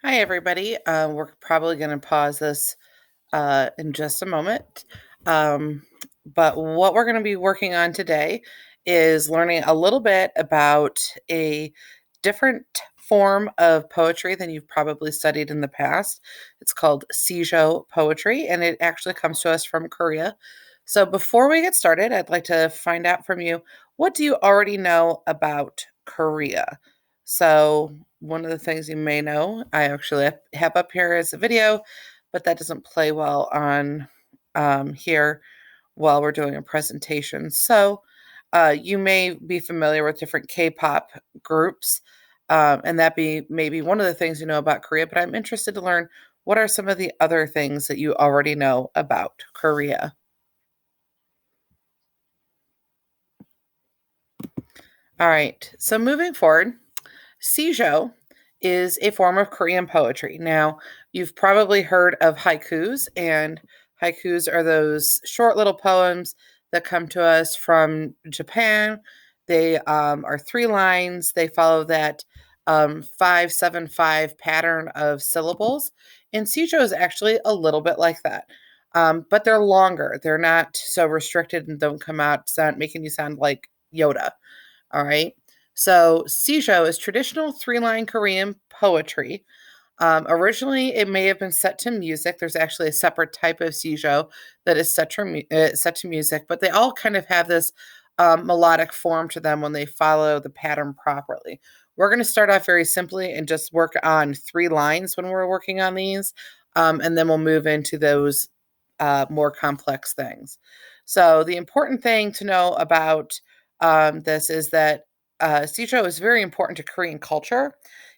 Hi, everybody. We're probably going to pause this in just a moment. Um, but what we're going to be working on today is learning a little bit about a different form of poetry than you've probably studied in the past. It's called Sijo poetry, and it actually comes to us from Korea. So before we get started, I'd like to find out from you, what do you already know about Korea? So one of the things you may know, I actually have up here is a video, but that doesn't play well on here while we're doing a presentation. So you may be familiar with different K-pop groups, and that be maybe one of the things you know about Korea. But I'm interested to learn, what are some of the other things that you already know about Korea. All right. So moving forward, Sijo is a form of Korean poetry. Now, you've probably heard of haikus, and haikus are those short little poems that come to us from Japan. They are 3 lines. They follow that 5-7-5 pattern of syllables. And Sijo is actually a little bit like that. But they're longer. They're not so restricted and don't come out making you sound like Yoda. All right. So, Sijo is traditional 3 line Korean poetry. Originally, it may have been set to music. There's actually a separate type of Sijo that is set to music, but they all kind of have this melodic form to them when they follow the pattern properly. We're going to start off very simply and just work on 3 lines when we're working on these, and then we'll move into those more complex things. So, the important thing to know about this is that Sijo is very important to Korean culture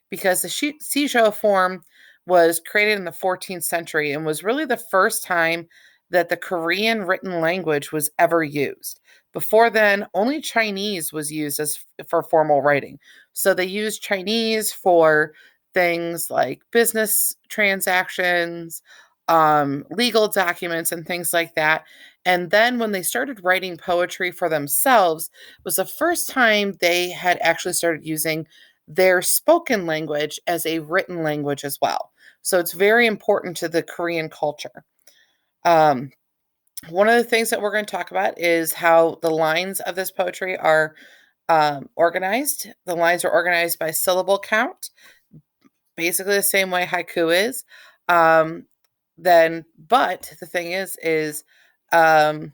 because the Sijo form was created in the 14th century and was really the first time that the Korean written language was ever used. Before then, only Chinese was used as for formal writing. So they used Chinese for things like business transactions, legal documents, and things like that. And then when they started writing poetry for themselves, was the first time they had actually started using their spoken language as a written language as well. So it's very important to the Korean culture. Um, One of the things that we're going to talk about is how the lines of this poetry are organized. The lines are organized by syllable count, basically the same way haiku is. Um, but the thing is um,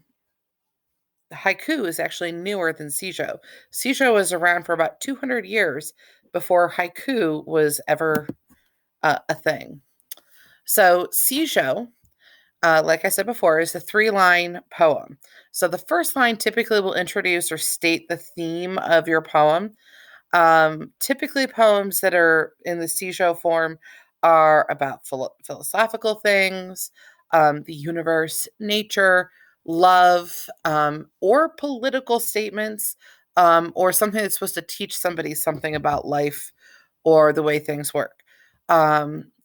haiku is actually newer than Sijo. Sijo was around for about 200 years before haiku was ever a thing. So Sijo, like I said before, is a 3 line poem. So the first line typically will introduce or state the theme of your poem. Typically, poems that are in the Sijo form are about philosophical things, the universe, nature, love, or political statements, or something that's supposed to teach somebody something about life or the way things work.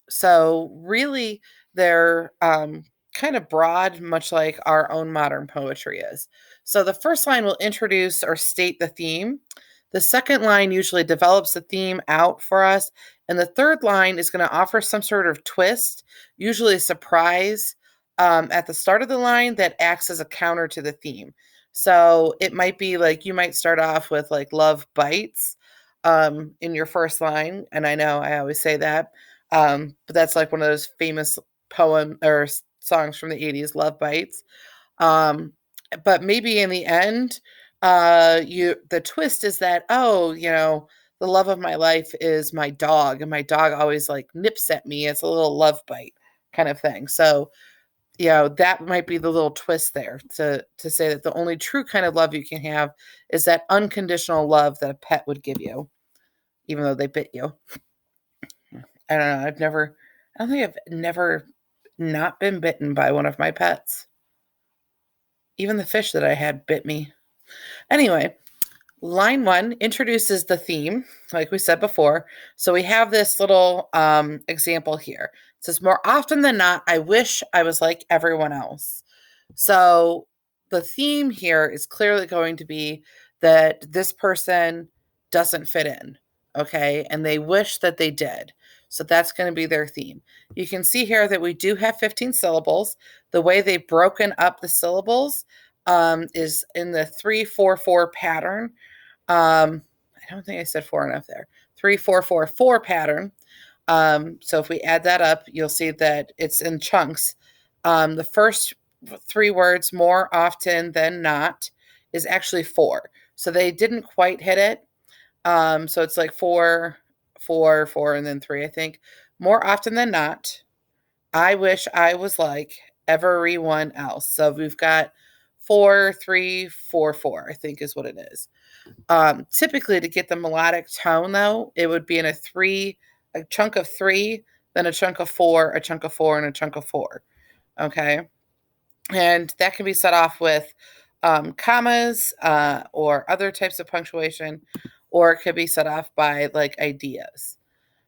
So, really, they're kind of broad, much like our own modern poetry is. So, the first line will introduce or state the theme. The second line usually develops the theme out for us. And the third line is going to offer some sort of twist, usually a surprise at the start of the line that acts as a counter to the theme. So it might be like you might start off with like love bites in your first line. And I know I always say that, but that's like one of those famous poem or songs from the 80s, Love Bites. Um, but maybe in the end, you the twist is that, oh, the love of my life is my dog, and my dog always like nips at me. It's a little love bite kind of thing. So, that might be the little twist there to say that the only true kind of love you can have is that unconditional love that a pet would give you, even though they bit you. I don't know. I don't think I've never not been bitten by one of my pets. Even the fish that I had bit me. Anyway, line one introduces the theme, like we said before. So we have this little example here. It says, more often than not, I wish I was like everyone else. So the theme here is clearly going to be that this person doesn't fit in, okay? And they wish that they did. So that's going to be their theme. You can see here that we do have 15 syllables. The way they've broken up the syllables is in the 3-4-4 pattern. I don't think I said 4 enough there. 3-4-4-4 pattern. So if we add that up, you'll see that it's in chunks. The first 3 words, more often than not, is actually 4. So they didn't quite hit it. So it's like 4, 4, 4, and then 3, I think. More often than not, I wish I was like everyone else. So we've got 4, 3, 4, 4, I think is what it is. Typically, to get the melodic tone, though, it would be in a chunk of 3, then a chunk of 4, a chunk of 4, and a chunk of 4. Okay. And that can be set off with commas or other types of punctuation, or it could be set off by like ideas.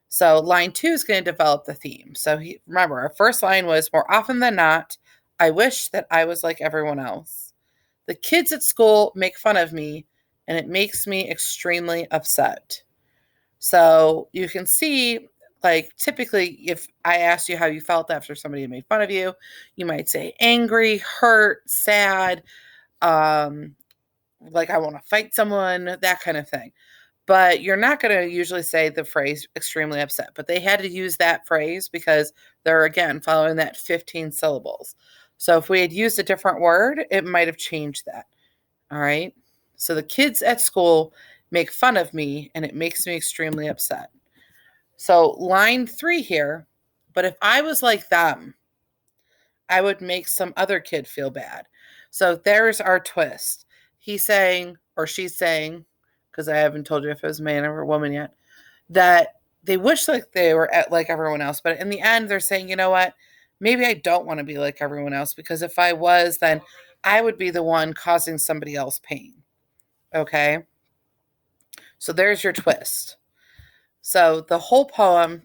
So line 2 is going to develop the theme. So remember, our first line was more often than not, I wish that I was like everyone else. The kids at school make fun of me, and it makes me extremely upset. So you can see, like, typically, if I asked you how you felt after somebody made fun of you, you might say angry, hurt, sad, like I want to fight someone, that kind of thing. But you're not going to usually say the phrase extremely upset. But they had to use that phrase because they're, again, following that 15 syllables. So if we had used a different word, it might have changed that. All right. So the kids at school make fun of me, and it makes me extremely upset. So line 3 here, but if I was like them, I would make some other kid feel bad. So there's our twist. He's saying, or she's saying, because I haven't told you if it was a man or a woman yet, that they wish like they were like everyone else. But in the end, they're saying, you know what? Maybe I don't want to be like everyone else, because if I was, then I would be the one causing somebody else pain. Okay. So there's your twist. So the whole poem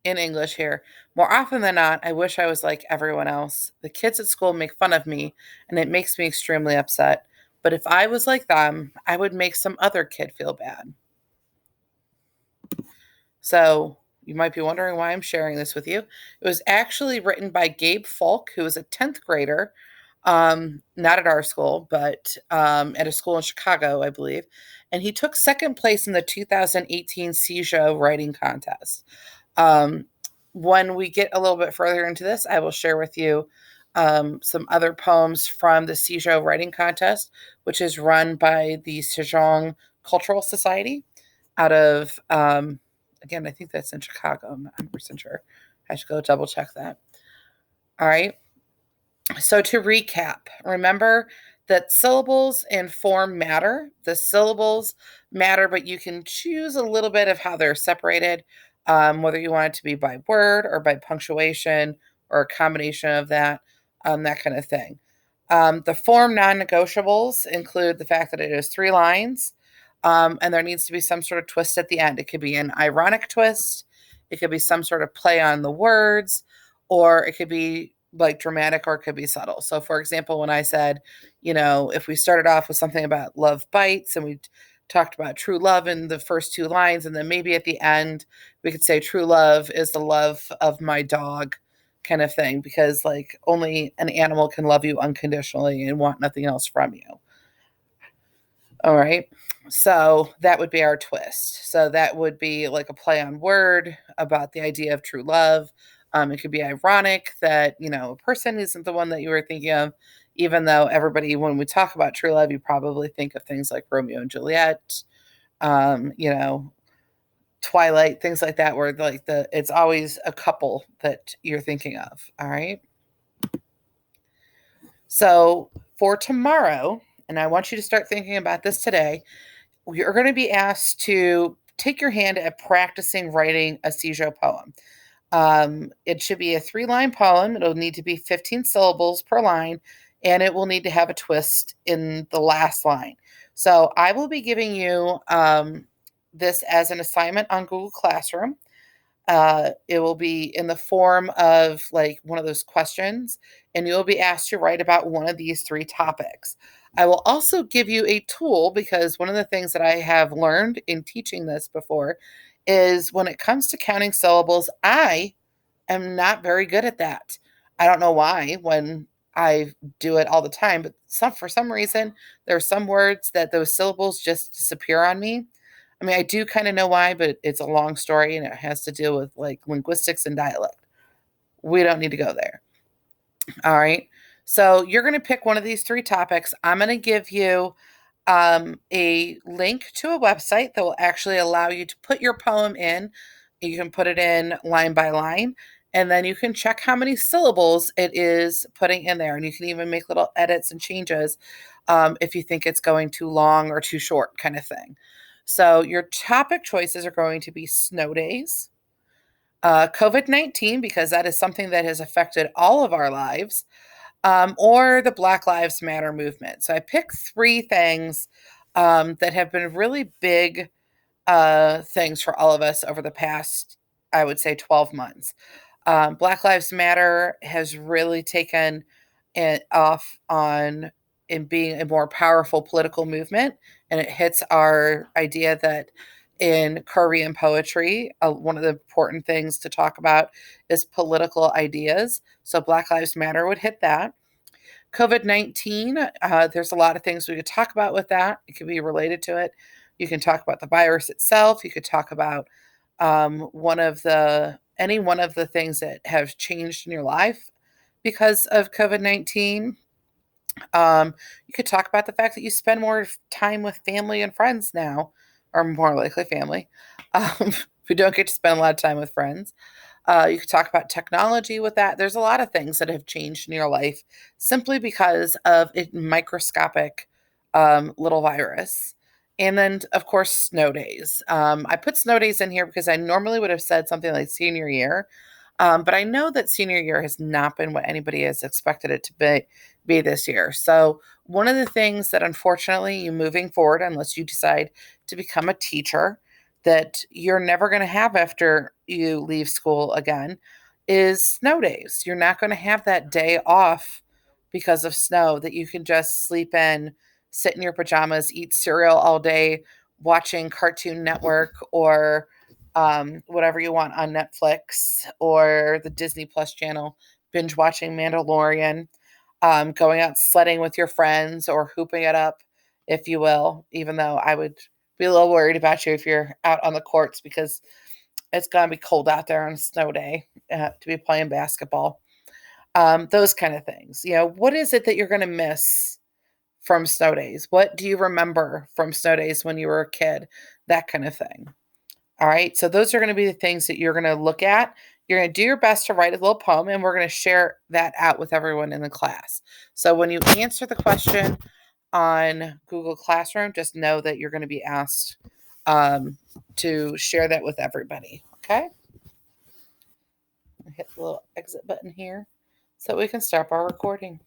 in English here, more often than not, I wish I was like everyone else. The kids at school make fun of me, and it makes me extremely upset. But if I was like them, I would make some other kid feel bad. So you might be wondering why I'm sharing this with you. It was actually written by Gabe Falk, who was a 10th grader, not at our school, but at a school in Chicago, I believe. And he took second place in the 2018 Sijo writing contest. When we get a little bit further into this, I will share with you some other poems from the Sijo writing contest, which is run by the Sejong Cultural Society out of, again, I think that's in Chicago. I'm not 100% sure. I should go double check that. All right. So to recap, remember that syllables and form matter. The syllables matter, but you can choose a little bit of how they're separated, whether you want it to be by word or by punctuation or a combination of that kind of thing. The form non-negotiables include the fact that it is 3 lines, and there needs to be some sort of twist at the end. It could be an ironic twist. It could be some sort of play on the words, or it could be like dramatic, or it could be subtle. So for example, when I said, if we started off with something about love bites, and we talked about true love in the first 2 lines, and then maybe at the end we could say true love is the love of my dog, kind of thing, because like only an animal can love you unconditionally and want nothing else from you. All right. So that would be our twist. So that would be like a play on word about the idea of true love. It could be ironic that, a person isn't the one that you were thinking of, even though everybody, when we talk about true love, you probably think of things like Romeo and Juliet, Twilight, things like that, where like it's always a couple that you're thinking of. All right. So for tomorrow, and I want you to start thinking about this today, you're going to be asked to take your hand at practicing writing a Sijo poem. It should be a 3-line poem. It'll need to be 15 syllables per line, and it will need to have a twist in the last line. So I will be giving you this as an assignment on Google Classroom. It will be in the form of like one of those questions, and you'll be asked to write about one of these 3 topics. I will also give you a tool, because one of the things that I have learned in teaching this before is when it comes to counting syllables, I am not very good at that. I don't know why when I do it all the time, but for some reason there are some words that those syllables just disappear on me. I mean, I do kind of know why, but it's a long story and it has to deal with like linguistics and dialect. We don't need to go there. All right. So you're going to pick one of these three topics. I'm going to give you a link to a website that will actually allow you to put your poem in. You can put it in line by line, and then you can check how many syllables it is putting in there. And you can even make little edits and changes if you think it's going too long or too short, kind of thing. So your topic choices are going to be snow days, COVID-19, because that is something that has affected all of our lives, or the Black Lives Matter movement. So I picked three things that have been really big things for all of us over the past, I would say, 12 months. Black Lives Matter has really taken it off on in being a more powerful political movement, and it hits our idea that in Korean poetry, one of the important things to talk about is political ideas. So Black Lives Matter would hit that. COVID-19, there's a lot of things we could talk about with that. It could be related to it. You can talk about the virus itself. You could talk about any one of the things that have changed in your life because of COVID-19. You could talk about the fact that you spend more time with family and friends now, or more likely family. If you don't get to spend a lot of time with friends. You could talk about technology with that. There's a lot of things that have changed in your life simply because of a microscopic little virus. And then, of course, snow days. I put snow days in here because I normally would have said something like senior year. But I know that senior year has not been what anybody has expected it to be this year. So, one of the things that unfortunately you moving forward, unless you decide to become a teacher, that you're never going to have after you leave school again is snow days. You're not going to have that day off because of snow that you can just sleep in, sit in your pajamas, eat cereal all day, watching Cartoon Network or whatever you want on Netflix or the Disney Plus channel, binge watching Mandalorian, going out sledding with your friends or hooping it up, if you will, even though I would be a little worried about you if you're out on the courts because it's going to be cold out there on a snow day to be playing basketball. Those kind of things. What is it that you're going to miss from snow days? What do you remember from snow days when you were a kid? That kind of thing. All right. So those are going to be the things that you're going to look at. You're going to do your best to write a little poem, and we're going to share that out with everyone in the class. So when you answer the question on Google Classroom, just know that you're going to be asked to share that with everybody. Okay. Hit the little exit button here so we can stop our recording.